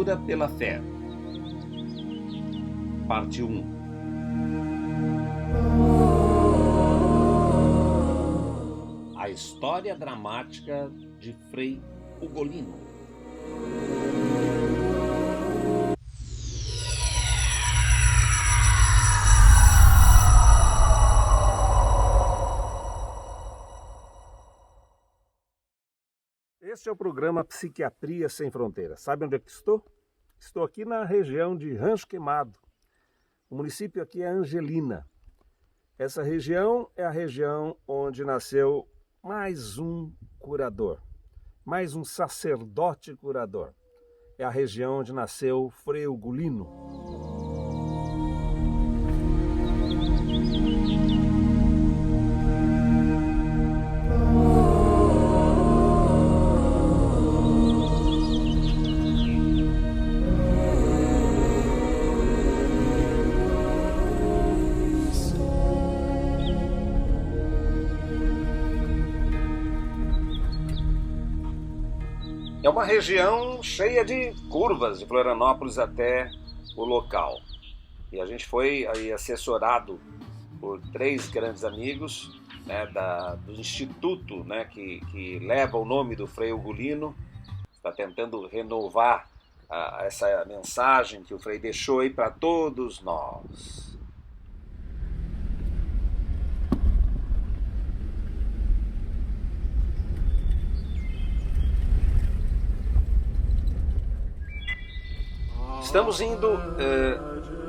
Aventura pela Fé. Parte 1. A história dramática de Frei Ugolino. Este é o programa Psiquiatria Sem Fronteiras. Sabe onde é que estou? Estou aqui na região de Rancho Queimado. O município aqui é Angelina. Essa região é a região onde nasceu mais um curador, mais um sacerdote curador. É a região onde nasceu Frei Ugolino. É uma região cheia de curvas, de Florianópolis até o local. E a gente foi aí assessorado por 3 grandes amigos, né, do instituto, né, que leva o nome do Frei Ugolino. Está tentando renovar essa mensagem que o Frei deixou aí para todos nós. Estamos indo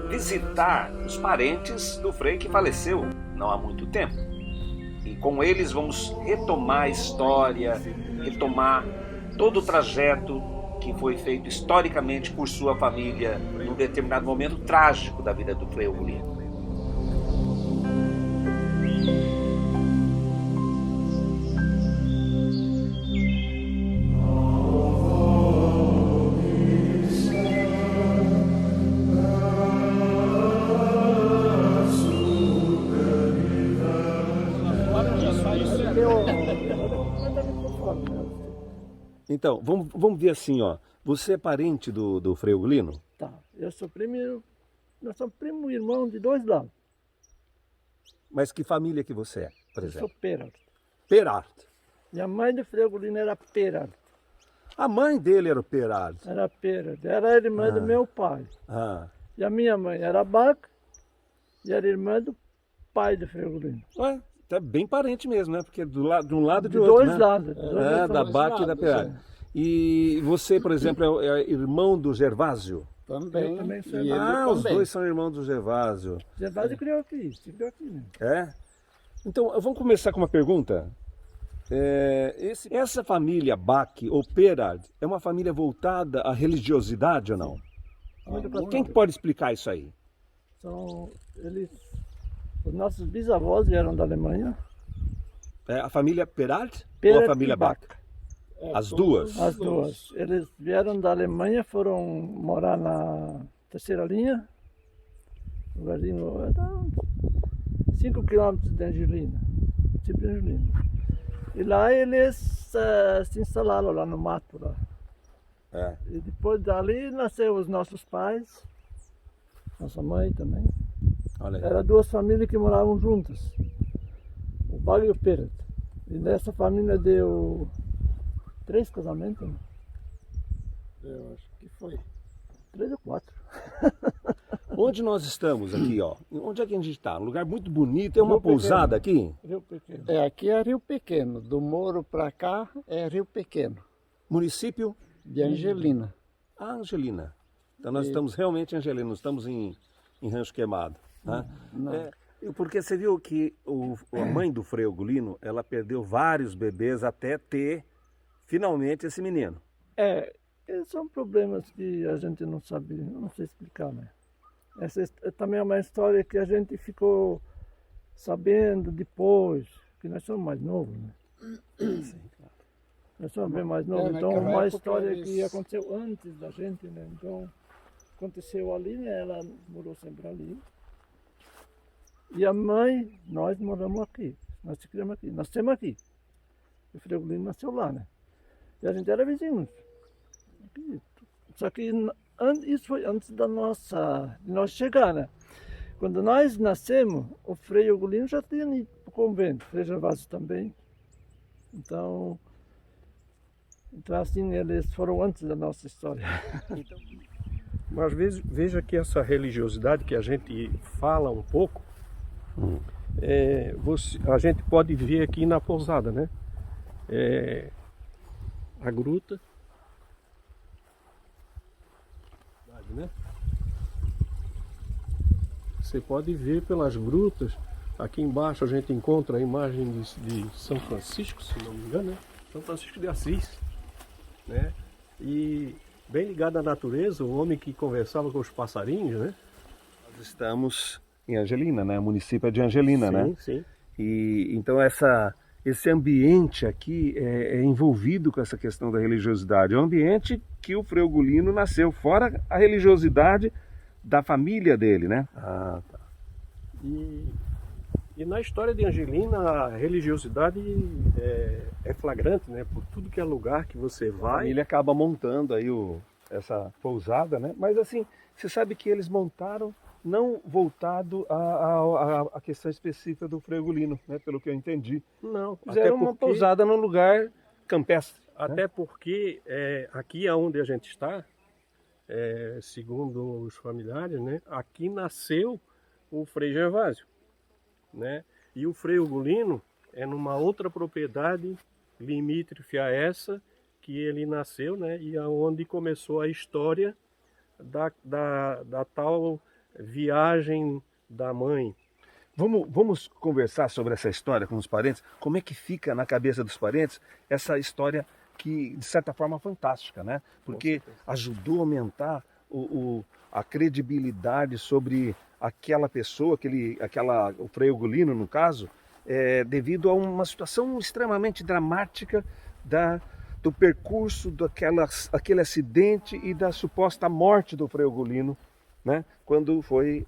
visitar os parentes do Frei que faleceu não há muito tempo. E com eles vamos retomar a história, retomar todo o trajeto que foi feito historicamente por sua família num determinado momento trágico da vida do Frei Ugolino. Então, vamos ver assim, ó. Você é parente do Frei Ugolino? Tá, eu sou primo, nós somos primo e irmão de 2 lados. Mas que família que você é, por Eu exemplo? sou Perart. Perart. E a mãe do Frei Ugolino era Perart. A mãe dele era o Perart. Era Perart, era a irmã do meu pai. Ah. E a minha mãe era Bac e era irmã do pai do Frei Ugolino. Ué, tá bem parente mesmo, né? Porque de um lado e De do outro, 2 né? lados. Da Bac e da Perart. E você, por exemplo, é irmão do Gervásio? Também. Eu também sou E irmão. ele Os também. dois são irmãos do Gervásio. Gervásio criou aqui, se criou aqui mesmo. É? Então, vamos começar com uma pergunta. Essa família Bac ou Perart é uma família voltada à religiosidade ou não? Quem que pode explicar isso aí? Os nossos bisavós vieram da Alemanha. É a família Perart ou Perart a família e Bac. Bac? As duas? As duas. Eles vieram da Alemanha, foram morar na terceira linha, lugarzinho, 5 quilômetros de Angelina, tipo de Angelina. E lá eles se instalaram lá no mato. Lá. É. E depois dali nasceu os nossos pais, nossa mãe também. Olha aí. Eram 2 famílias que moravam juntas, o Bac e o Perart. E nessa família deu 3 casamentos, né? Eu acho que foi. 3 ou 4. Onde nós estamos aqui, ó? Onde é que a gente está? Um lugar muito bonito. Tem uma Rio pousada Pequeno. aqui? Rio Pequeno. Aqui é Rio Pequeno. Do Moro para cá é Rio Pequeno. Município? De Angelina. Ah, Angelina. Então nós estamos realmente em Angelina, não estamos em Rancho Queimado. Né? Não. Porque você viu que a mãe do Frei Ugolino, ela perdeu vários bebês até ter finalmente esse menino. São problemas que a gente não sabe, não sei explicar, né? Essa também é uma história que a gente ficou sabendo depois, que nós somos mais novos, né? Sim, claro. Nós somos bem mais novos, então naquela uma época história eles- que aconteceu antes da gente, né? Então, aconteceu ali, né? Ela morou sempre ali. E a mãe, nós moramos aqui, nós se criamos aqui, nascemos aqui. O Frei Ugolino nasceu lá, né? E a gente era vizinhos. Aqui. Só que isso foi antes de nós chegar, né? Quando nós nascemos, o Frei Ugolino já tinha ido para o convento, o Frei Gervásio também. Então assim, eles foram antes da nossa história. Mas veja que essa religiosidade que a gente fala um pouco, a gente pode ver aqui na pousada, né? A gruta, né? Você pode ver pelas grutas. Aqui embaixo a gente encontra a imagem de São Francisco, se não me engano, né? São Francisco de Assis, né? E bem ligado à natureza, o homem que conversava com os passarinhos, né? Nós estamos em Angelina, né? O município é de Angelina, Sim, né? sim. E então esse ambiente aqui é envolvido com essa questão da religiosidade. É um ambiente que o Frei Ugolino nasceu, fora a religiosidade da família dele, né? Ah, tá. E na história de Angelina, a religiosidade é flagrante, né? Por tudo que é lugar que você A vai. família acaba montando aí essa pousada, né? Mas assim, você sabe que eles montaram não voltado à questão específica do Frei Ugolino, né? Pelo que eu entendi. Não, Fizeram uma pousada num lugar campestre. Até porque aqui onde a gente está, segundo os familiares, né? Aqui nasceu o Frei Gervásio, né? E o Frei Ugolino é numa outra propriedade limítrofe a essa que ele nasceu, né? E aonde começou a história da tal viagem da mãe. Vamos conversar sobre essa história com os parentes? Como é que fica na cabeça dos parentes essa história que, de certa forma, é fantástica, né? Porque ajudou a aumentar a credibilidade sobre aquela pessoa, o Frei Ugolino, no caso, devido a uma situação extremamente dramática do percurso daquele acidente e da suposta morte do Frei Ugolino, né? Quando foi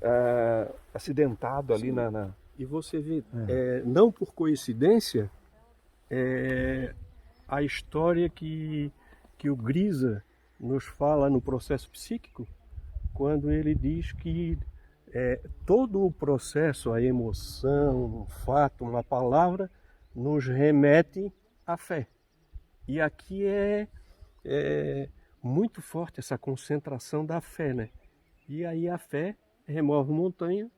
acidentado ali na... E você vê, não por coincidência, a história que o Grisa nos fala no processo psíquico, quando ele diz que todo o processo, a emoção, um fato, uma palavra, nos remete à fé. E aqui é muito forte essa concentração da fé, né? E aí a fé remove montanha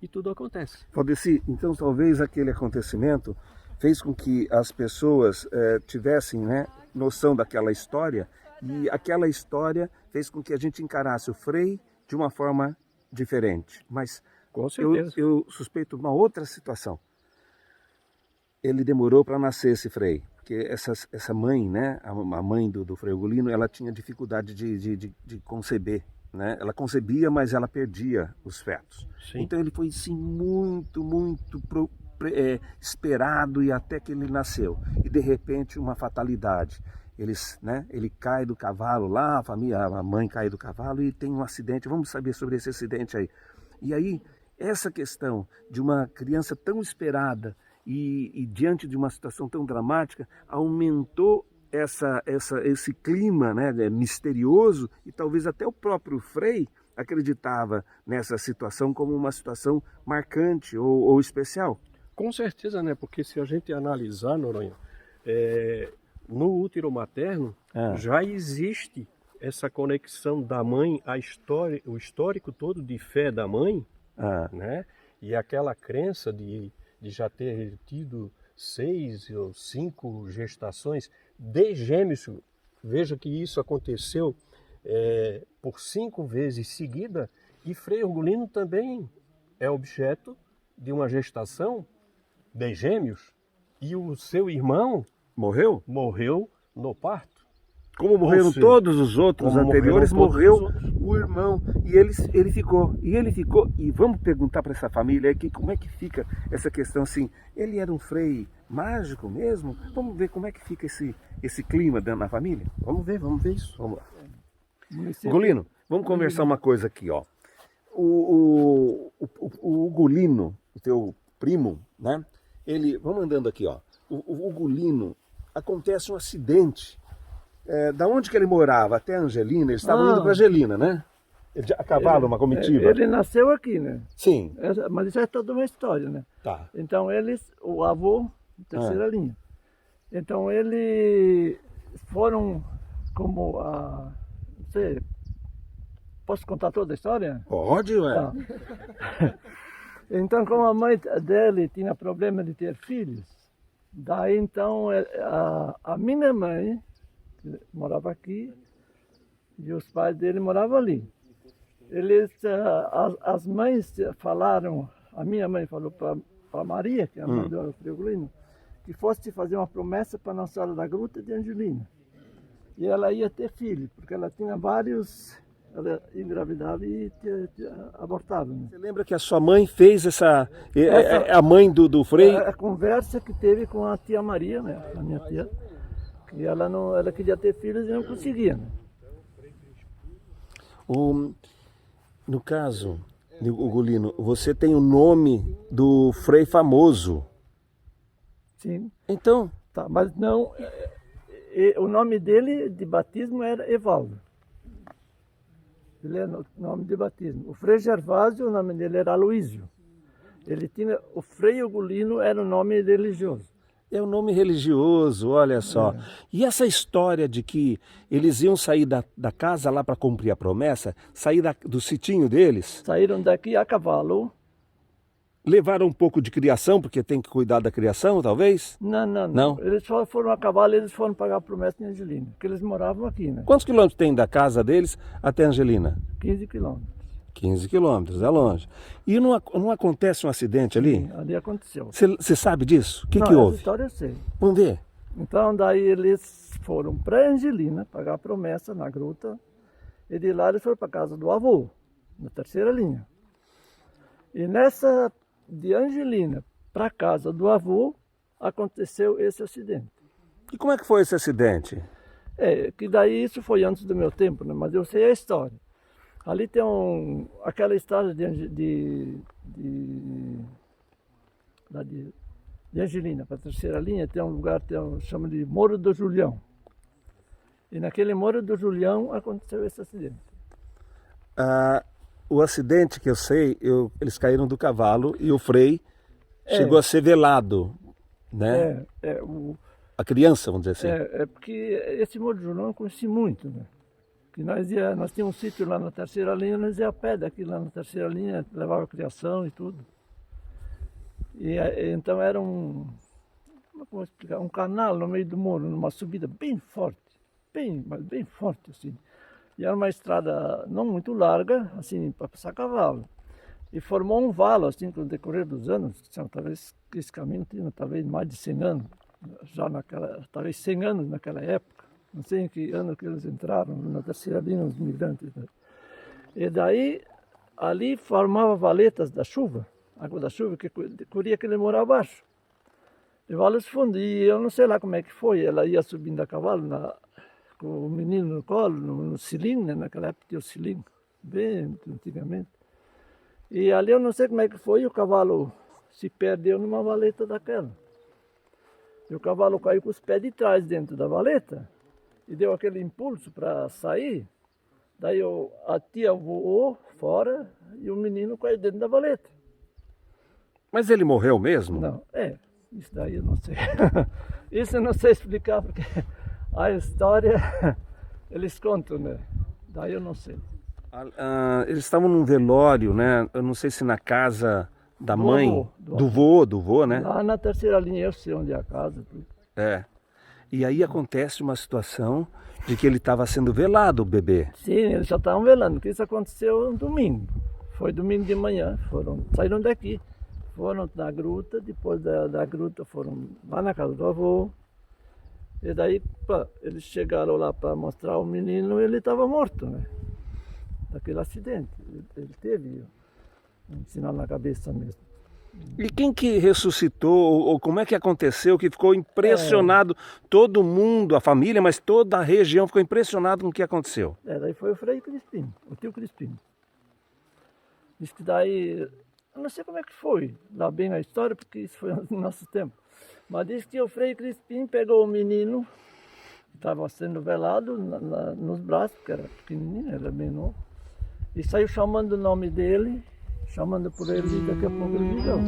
e tudo acontece. Valdeci, então talvez aquele acontecimento fez com que as pessoas tivessem, né, noção daquela história, e aquela história fez com que a gente encarasse o Frei de uma forma diferente. Mas com certeza. Eu suspeito uma outra situação. Ele demorou para nascer, esse Frei, porque essa mãe, né, a mãe do Frei Ugolino, ela tinha dificuldade de conceber, né? Ela concebia, mas ela perdia os fetos. Sim. Então ele foi sim muito esperado, e até que ele nasceu. E de repente uma fatalidade. Ele cai do cavalo lá, a mãe cai do cavalo e tem um acidente. Vamos saber sobre esse acidente aí. E aí, essa questão de uma criança tão esperada e diante de uma situação tão dramática, aumentou esse clima, né, misterioso, e talvez até o próprio Frei acreditava nessa situação como uma situação marcante ou especial. Com certeza, né? Porque se a gente analisar, Noronha, no útero materno já existe essa conexão da mãe, o histórico todo de fé da mãe, né? E aquela crença de já ter tido 6 ou 5 gestações de gêmeos. Veja que isso aconteceu por 5 vezes seguida, e Frei Ugolino também é objeto de uma gestação de gêmeos, e o seu irmão morreu no parto. Como morreram todos os outros anteriores, morreu o irmão, e ele ficou. E vamos perguntar para essa família aqui como é que fica essa questão assim. Ele era um frei mágico mesmo? Vamos ver como é que fica esse clima dentro da família? Vamos ver isso. Vamos lá. Ugolino, vamos conversar uma coisa aqui, ó. O Ugolino, o teu primo, né? Vamos andando aqui, ó. O Ugolino, acontece um acidente Da onde que ele morava até Angelina? Eles estavam indo para Angelina, né? A cavalo, uma comitiva. Ele nasceu aqui, né? Sim. Mas isso é toda uma história, né? Tá. Então o avô, terceira linha. Então eles foram como a... Não sei, posso contar toda a história? Pode, ué. Tá. Então, como a mãe dele tinha problema de ter filhos, daí então a minha mãe morava aqui e os pais dele moravam ali. As mães falaram, a minha mãe falou para Maria, que é a mãe do Friugolino, que fosse fazer uma promessa para Nossa Senhora da Gruta de Angelina. E ela ia ter filho, porque ela tinha vários... Ela engravidava e abortava. Né? Você lembra que a sua mãe fez a mãe do Frei? A conversa que teve com a tia Maria, né? A minha tia, que ela queria ter filhos e não conseguia. Né? No caso, Ugolino, você tem o nome do Frei famoso. Sim. Então? Tá, mas não... o nome dele de batismo era Evaldo. Ele é o nome de batismo. O Frei Gervásio, o nome dele era Aloísio. O Frei Ugolino era o nome religioso. É um nome religioso, olha só. E essa história de que eles iam sair da casa lá para cumprir a promessa, sair do sitinho deles? Saíram daqui a cavalo. Levaram um pouco de criação, porque tem que cuidar da criação, talvez? Não. Eles só foram a cavalo, eles foram pagar a promessa em Angelina, porque eles moravam aqui, né? Quantos quilômetros tem da casa deles até Angelina? 15 quilômetros. 15 quilômetros, é longe. E não acontece um acidente ali? Sim, ali aconteceu. Você sabe disso? O que Essa houve? história eu sei. Vamos ver. Então daí eles foram para Angelina, pagar a promessa na gruta, e de lá eles foram para casa do avô, na terceira linha. E nessa... de Angelina para a casa do avô, aconteceu esse acidente. E como é que foi esse acidente? Que daí isso foi antes do meu tempo, né? Mas eu sei a história. Ali tem aquela estrada de Angelina para a terceira linha, tem um lugar que chama de Morro do Julião. E naquele Morro do Julião aconteceu esse acidente. O acidente que eu sei, eles caíram do cavalo e o Frei chegou a ser velado, né? A criança, vamos dizer assim. Porque esse Morro do Julião eu conheci muito, né? Que nós tínhamos um sítio lá na terceira linha, nós ia a pé daqui lá na terceira linha, levava criação e tudo. E então era como é que eu vou explicar? Um canal no meio do morro, numa subida bem forte, mas bem forte assim. E era uma estrada não muito larga, assim, para passar cavalo. E formou um valo, assim, com o decorrer dos anos, talvez esse caminho tinha talvez mais de 100 anos, talvez 100 anos naquela época. Não sei em que ano que eles entraram, na terceira linha, os migrantes. Né? E daí, ali formava valetas da chuva, água da chuva, que corria aquele morro abaixo. E valos fundos, e eu não sei lá como é que foi, ela ia subindo a cavalo, com o menino no colo, no cilindro, né? Naquela época tinha o cilindro, bem antigamente. E ali eu não sei como é que foi, o cavalo se perdeu numa valeta daquela. E o cavalo caiu com os pés de trás dentro da valeta e deu aquele impulso para sair. Daí a tia voou fora e o menino caiu dentro da valeta. Mas ele morreu mesmo? Não, isso daí eu não sei. Isso eu não sei explicar, porque a história eles contam, né? Daí eu não sei. Eles estavam num velório, né? Eu não sei se na casa da mãe, do vô, né? Lá na terceira linha, eu sei onde é a casa. Tudo. E aí acontece uma situação de que ele estava sendo velado, o bebê. Sim, eles já estavam velando, porque isso aconteceu no domingo. Foi domingo de manhã, saíram daqui. Foram na gruta, depois da gruta foram lá na casa do avô. E daí, eles chegaram lá para mostrar o menino e ele estava morto, né? Daquele acidente. Ele teve um sinal na cabeça mesmo. E quem que ressuscitou, ou como é que aconteceu, que ficou impressionado, todo mundo, a família, mas toda a região ficou impressionado com o que aconteceu? Daí foi o Frei Crispim, o tio Crispim. Diz que daí, eu não sei como é que foi, lá bem a história, porque isso foi no nosso tempo. Mas diz que o Frei Crispim pegou o menino Estava sendo velado nos braços, porque era pequenininho, era menor. E saiu chamando o nome dele, chamando por ele, e daqui a pouco ele viveu.